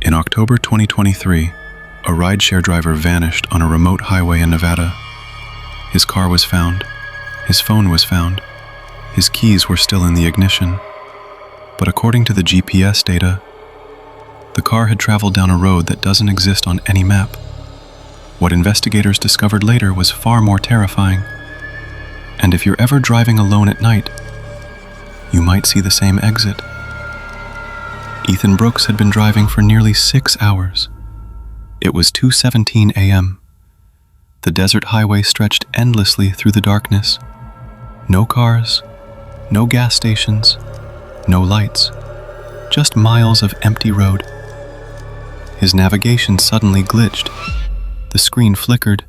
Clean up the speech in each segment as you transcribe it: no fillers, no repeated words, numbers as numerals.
In October 2023, a rideshare driver vanished on a remote highway in Nevada. His car was found, his phone was found, his keys were still in the ignition. But according to the GPS data, the car had traveled down a road that doesn't exist on any map. What investigators discovered later was far more terrifying. And if you're ever driving alone at night, you might see the same exit. Ethan Brooks had been driving for nearly 6 hours. It was 2:17 a.m. The desert highway stretched endlessly through the darkness. No cars, no gas stations, no lights, just miles of empty road. His navigation suddenly glitched. The screen flickered.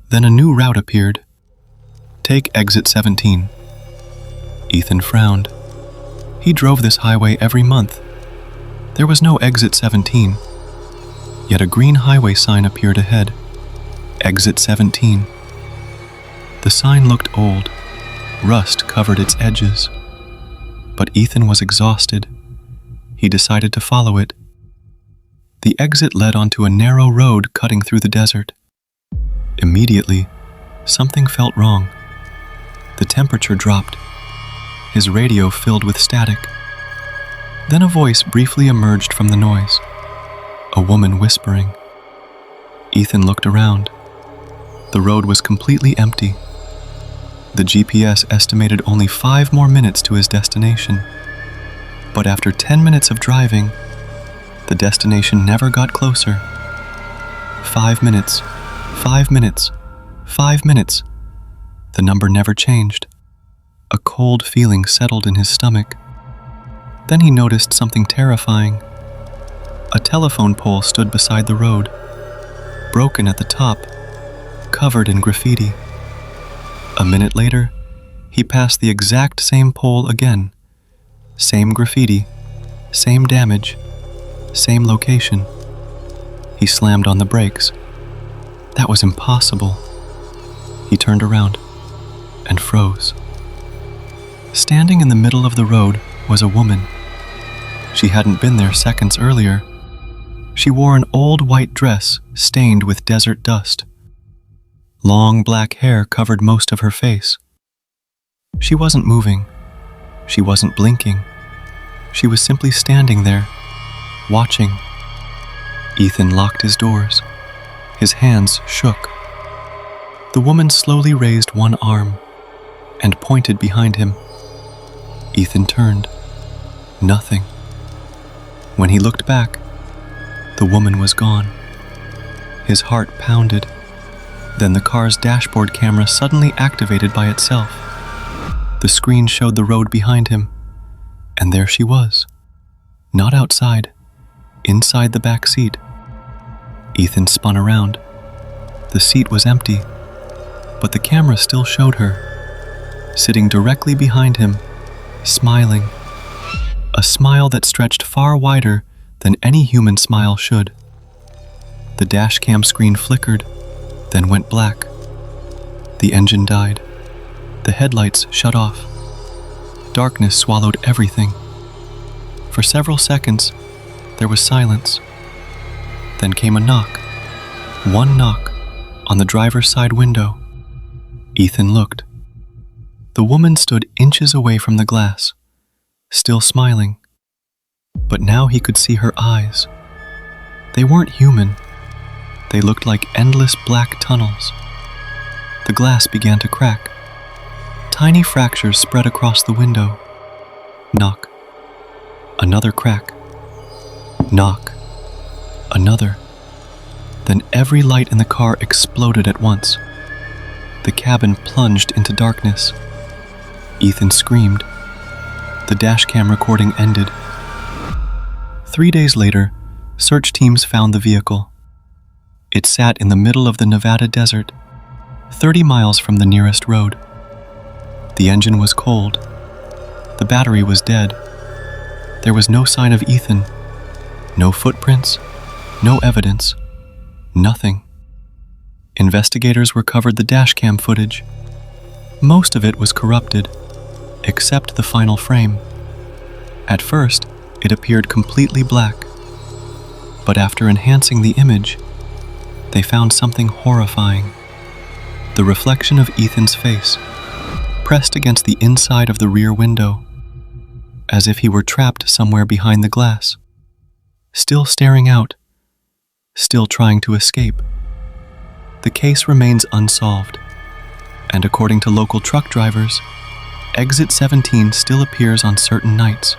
Then a new route appeared. Take exit 17. Ethan frowned. He drove this highway every month. There was no exit 17. Yet a green highway sign appeared ahead. Exit 17. The sign looked old. Rust covered its edges. But Ethan was exhausted. He decided to follow it. The exit led onto a narrow road cutting through the desert. Immediately, something felt wrong. The temperature dropped. His radio filled with static. Then a voice briefly emerged from the noise. A woman whispering. Ethan looked around. The road was completely empty. The GPS estimated only 5 more minutes to his destination. But after 10 minutes of driving, the destination never got closer. 5 minutes, 5 minutes, 5 minutes. The number never changed. A cold feeling settled in his stomach. Then he noticed something terrifying. A telephone pole stood beside the road, broken at the top, covered in graffiti. A minute later, he passed the exact same pole again. Same graffiti, same damage, same location. He slammed on the brakes. That was impossible. He turned around and froze. Standing in the middle of the road was a woman. She hadn't been there seconds earlier. She wore an old white dress stained with desert dust. Long black hair covered most of her face. She wasn't moving. She wasn't blinking. She was simply standing there, watching. Ethan locked his doors. His hands shook. The woman slowly raised one arm and pointed behind him. Ethan turned. Nothing. When he looked back, the woman was gone. His heart pounded. Then the car's dashboard camera suddenly activated by itself. The screen showed the road behind him, and there she was. Not outside, inside the back seat. Ethan spun around. The seat was empty, but the camera still showed her, sitting directly behind him, smiling. A smile that stretched far wider than any human smile should. The dashcam screen flickered, then went black. The engine died. The headlights shut off. Darkness swallowed everything. For several seconds, there was silence. Then came a knock. One knock on the driver's side window. Ethan looked. The woman stood inches away from the glass, still smiling. But now he could see her eyes. They weren't human. They looked like endless black tunnels. The glass began to crack. Tiny fractures spread across the window. Knock. Another crack. Knock. Another. Then every light in the car exploded at once. The cabin plunged into darkness. Ethan screamed. The dashcam recording ended. 3 days later, search teams found the vehicle. It sat in the middle of the Nevada desert, 30 miles from the nearest road. The engine was cold. The battery was dead. There was no sign of Ethan. No footprints, no evidence, nothing. Investigators recovered the dashcam footage. Most of it was corrupted, except the final frame. At first, it appeared completely black. But after enhancing the image, they found something horrifying. The reflection of Ethan's face, pressed against the inside of the rear window, as if he were trapped somewhere behind the glass, still staring out, still trying to escape. The case remains unsolved, and according to local truck drivers, Exit 17 still appears on certain nights,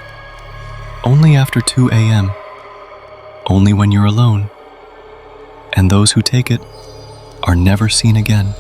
only after 2 a.m., only when you're alone, and those who take it are never seen again.